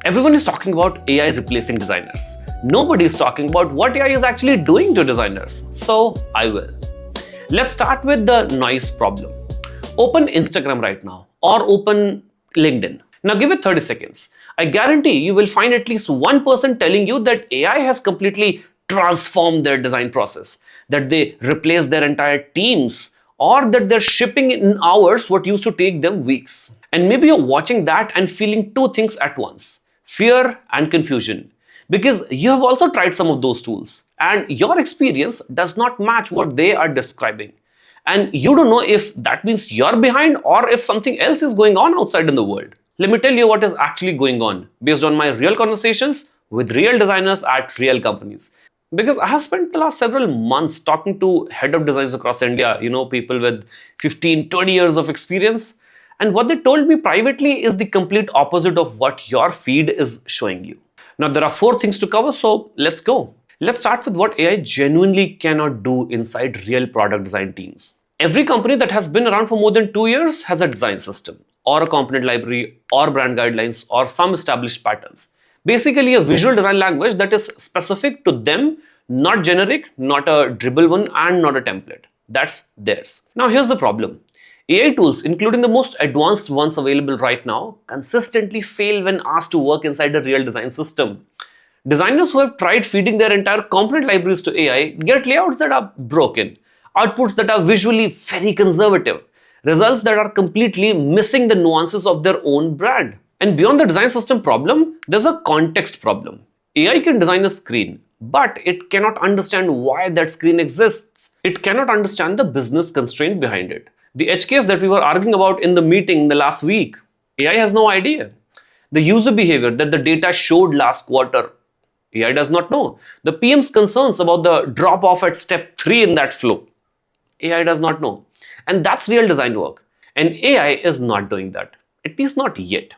Everyone is talking about AI replacing designers. Nobody is talking about what AI is actually doing to designers. So I will. Let's start with the noise problem. Open Instagram right now or open LinkedIn. Now give it 30 seconds. I guarantee you will find at least one person telling you that AI has completely transformed their design process, that they replaced their entire teams, or that they're shipping in hours what used to take them weeks. And maybe you're watching that and feeling two things at once: fear and confusion. Because you have also tried some of those tools, and your experience does not match what they are describing. And you don't know if that means you're behind or if something else is going on outside in the world. Let me tell you what is actually going on based on my real conversations with real designers at real companies. Because I have spent the last several months talking to head of designs across India, people with 15, 20 years of experience. And what they told me privately is the complete opposite of what your feed is showing you. Now, there are four things to cover, so let's go. Let's start with what AI genuinely cannot do inside real product design teams. Every company that has been around for more than 2 years has a design system, or a component library, or brand guidelines, or some established patterns. Basically, a visual design language that is specific to them, not generic, not a dribble one, and not a template. That's theirs. Now, here's the problem. AI tools, including the most advanced ones available right now, consistently fail when asked to work inside a real design system. Designers who have tried feeding their entire component libraries to AI get layouts that are broken, outputs that are visually very conservative, results that are completely missing the nuances of their own brand. And beyond the design system problem, there's a context problem. AI can design a screen, but it cannot understand why that screen exists. It cannot understand the business constraint behind it. The edge case that we were arguing about in the meeting the last week, AI has no idea. The user behavior that the data showed last quarter, AI does not know. The PM's concerns about the drop off at step 3 in that flow, AI does not know. And that's real design work. And AI is not doing that, at least not yet.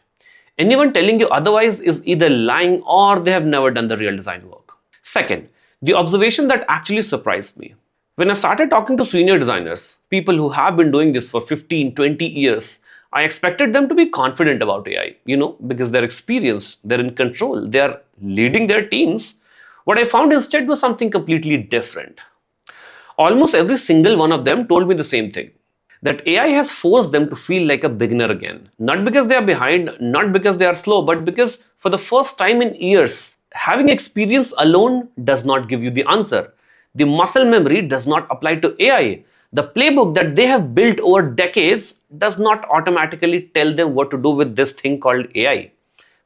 Anyone telling you otherwise is either lying or they have never done the real design work. Second, the observation that actually surprised me. When I started talking to senior designers, people who have been doing this for 15, 20 years, I expected them to be confident about AI, because they're experienced, they're in control, they're leading their teams. What I found instead was something completely different. Almost every single one of them told me the same thing, that AI has forced them to feel like a beginner again. Not because they are behind, not because they are slow, but because for the first time in years, having experience alone does not give you the answer. The muscle memory does not apply to AI. The playbook that they have built over decades does not automatically tell them what to do with this thing called AI.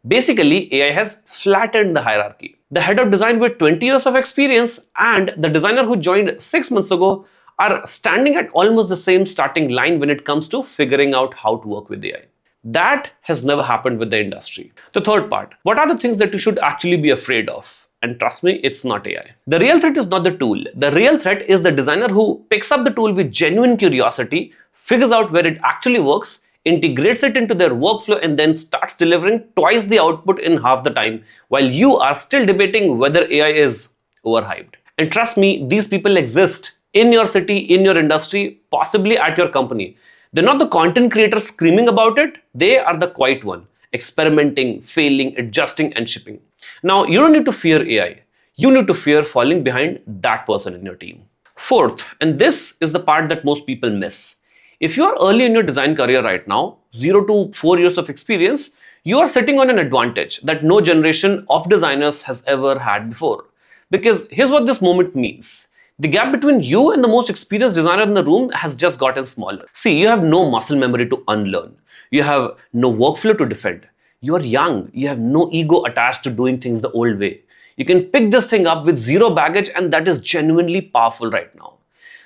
Basically, AI has flattened the hierarchy. The head of design with 20 years of experience and the designer who joined 6 months ago are standing at almost the same starting line when it comes to figuring out how to work with AI. That has never happened with the industry. The third part, what are the things that you should actually be afraid of? And trust me, it's not AI. The real threat is not the tool. The real threat is the designer who picks up the tool with genuine curiosity, figures out where it actually works, integrates it into their workflow, and then starts delivering twice the output in half the time, while you are still debating whether AI is overhyped. And trust me, these people exist in your city, in your industry, possibly at your company. They're not the content creators screaming about it, they are the quiet one, experimenting, failing, adjusting, and shipping. Now, you don't need to fear AI. You need to fear falling behind that person in your team. Fourth, and this is the part that most people miss. If you are early in your design career right now, 0 to 4 years of experience, you are sitting on an advantage that no generation of designers has ever had before. Because here's what this moment means. The gap between you and the most experienced designer in the room has just gotten smaller. See, you have no muscle memory to unlearn. You have no workflow to defend. You are young. You have no ego attached to doing things the old way. You can pick this thing up with zero baggage, and that is genuinely powerful right now.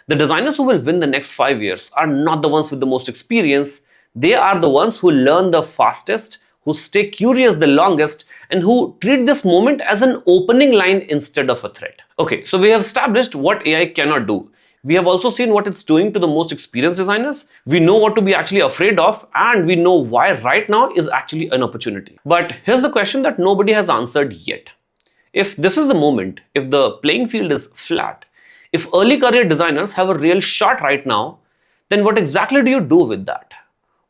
The designers who will win the next 5 years are not the ones with the most experience. They are the ones who learn the fastest, who stay curious the longest, and who treat this moment as an opening line instead of a threat. Okay, so we have established what AI cannot do. We have also seen what it's doing to the most experienced designers. We know what to be actually afraid of, and we know why right now is actually an opportunity. But here's the question that nobody has answered yet. If this is the moment, if the playing field is flat, if early career designers have a real shot right now, then what exactly do you do with that?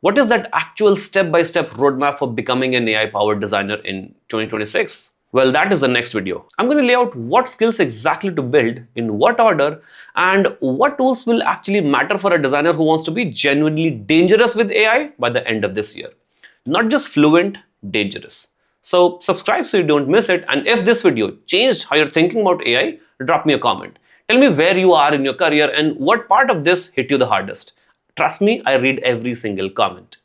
What is that actual step-by-step roadmap for becoming an AI-powered designer in 2026? Well, that is the next video. I'm going to lay out what skills exactly to build, in what order, and what tools will actually matter for a designer who wants to be genuinely dangerous with AI by the end of this year. Not just fluent, dangerous. So subscribe so you don't miss it. And if this video changed how you're thinking about AI, drop me a comment. Tell me where you are in your career and what part of this hit you the hardest. Trust me, I read every single comment.